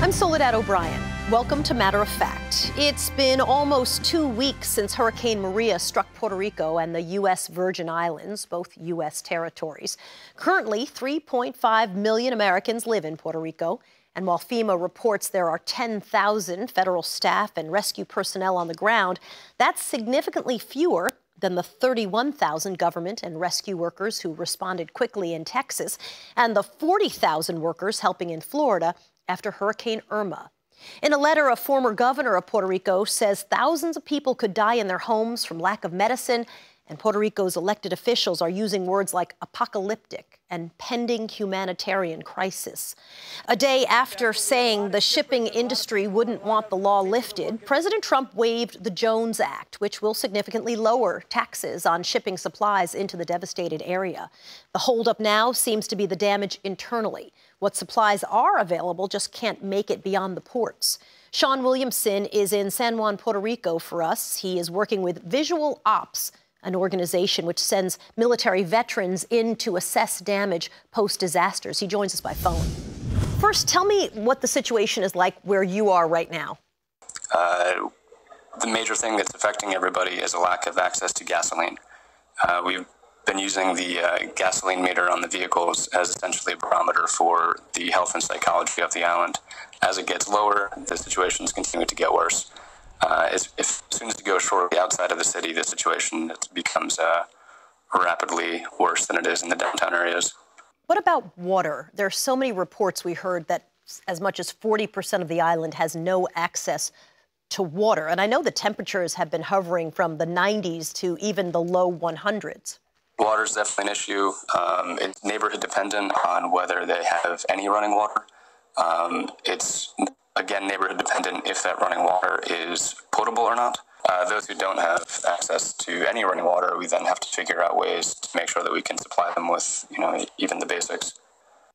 I'm Soledad O'Brien. Welcome to Matter of Fact. It's been almost 2 weeks since Hurricane Maria struck Puerto Rico and the U.S. Virgin Islands, both U.S. territories. Currently, 3.5 million Americans live in Puerto Rico. And while FEMA reports there are 10,000 federal staff and rescue personnel on the ground, that's significantly fewer than the 31,000 government and rescue workers who responded quickly in Texas and the 40,000 workers helping in Florida after Hurricane Irma. In a letter, a former governor of Puerto Rico says thousands of people could die in their homes from lack of medicine, and Puerto Rico's elected officials are using words like apocalyptic and pending humanitarian crisis. A day after saying the shipping industry wouldn't want the law lifted, President Trump waived the Jones Act, which will significantly lower taxes on shipping supplies into the devastated area. The holdup now seems to be the damage internally. What supplies are available just can't make it beyond the ports. Sean Williamson is in San Juan, Puerto Rico for us. He is working with Visual Ops, an organization which sends military veterans in to assess damage post-disasters. He joins us by phone. First, tell me what the situation is like where you are right now. The major thing that's affecting everybody is a lack of access to gasoline. We've been using the gasoline meter on the vehicles as essentially a barometer for the health and psychology of the island. As it gets lower, the situation's continuing to get worse. As soon as you go shortly outside of the city, the situation becomes rapidly worse than it is in the downtown areas. What about water? There are so many reports we heard that as much as 40% of the island has no access to water. And I know the temperatures have been hovering from the 90s to even the low 100s. Water is definitely an issue. It's neighborhood dependent on whether they have any running water. It's again, neighborhood dependent if that running water is potable or not. Those who don't have access to any running water, we then have to figure out ways to make sure that we can supply them with, even the basics.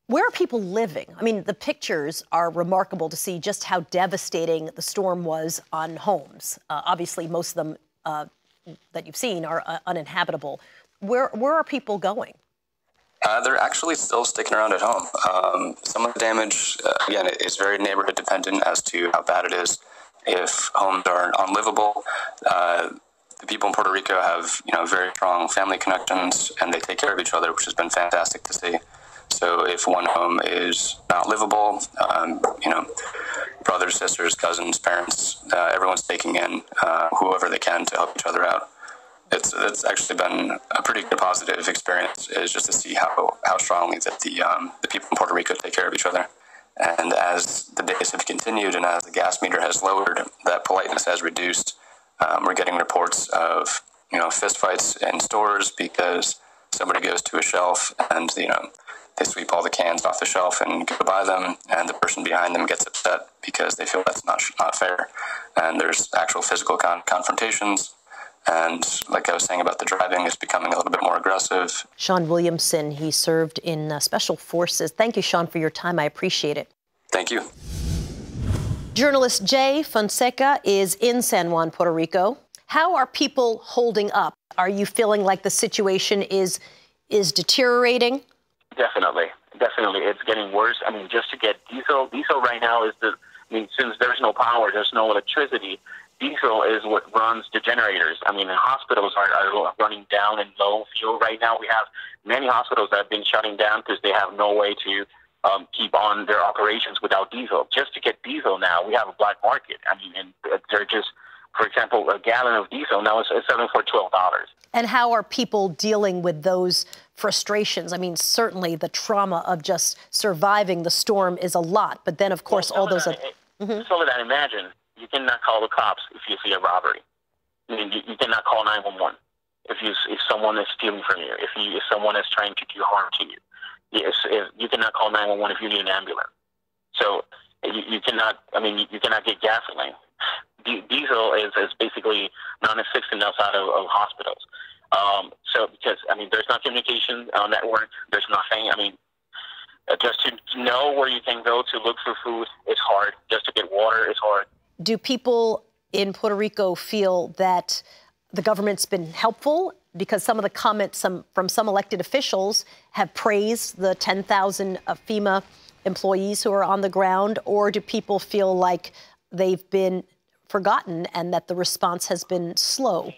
Where are people living? I mean, the pictures are remarkable to see just how devastating the storm was on homes. Obviously, most of them that you've seen are uninhabitable. Where are people going? They're actually still sticking around at home. Some of the damage, again, is very neighborhood dependent as to how bad it is. If homes are unlivable, the people in Puerto Rico have, very strong family connections, and they take care of each other, which has been fantastic to see. So if one home is not livable, brothers, sisters, cousins, parents, everyone's taking in whoever they can to help each other out. It's actually been a pretty good positive experience, is just to see how strongly that the people in Puerto Rico take care of each other. And as the days have continued and as the gas meter has lowered, that politeness has reduced. We're getting reports of, fistfights in stores because somebody goes to a shelf and, they sweep all the cans off the shelf and go by them, and the person behind them gets upset because they feel that's not fair. And there's actual physical confrontations. And like I was saying about the driving, is becoming a little bit more aggressive. Sean Williamson, he served in Special Forces. Thank you, Sean, for your time. I appreciate it. Thank you. Journalist Jay Fonseca is in San Juan, Puerto Rico. How are people holding up? Are you feeling like the situation is deteriorating? Definitely. It's getting worse. I mean, just to get diesel right now is since there's no power, there's no electricity, diesel is what runs the generators. I mean, the hospitals are running down in low fuel right now. We have many hospitals that have been shutting down because they have no way to keep on their operations without diesel. Just to get diesel now, we have a black market. I mean, and they're just, for example, a gallon of diesel now is selling for $12. And how are people dealing with those frustrations? I mean, certainly the trauma of just surviving the storm is a lot, but then, of course, all those... So that imagine, you cannot call the cops if you see a robbery. I mean, you cannot call 911 if someone is stealing from you, if someone is trying to do harm to you. You cannot call 911 if you need an ambulance. So you cannot get gasoline. Diesel is basically non-existent outside of hospitals. Because there's no communication network, there's nothing. Just to know where you can go to look for food is hard. Just to get water is hard. Do people in Puerto Rico feel that the government's been helpful? Because some of the comments from some elected officials have praised the 10,000 FEMA employees who are on the ground, or do people feel like they've been forgotten and that the response has been slow?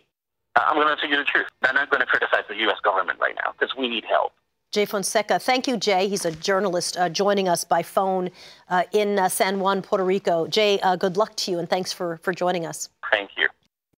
I'm going to tell you the truth. I'm not going to criticize the U.S. government right now because we need help. Jay Fonseca, thank you, Jay. He's a journalist joining us by phone in San Juan, Puerto Rico. Jay, good luck to you, and thanks for joining us. Thank you.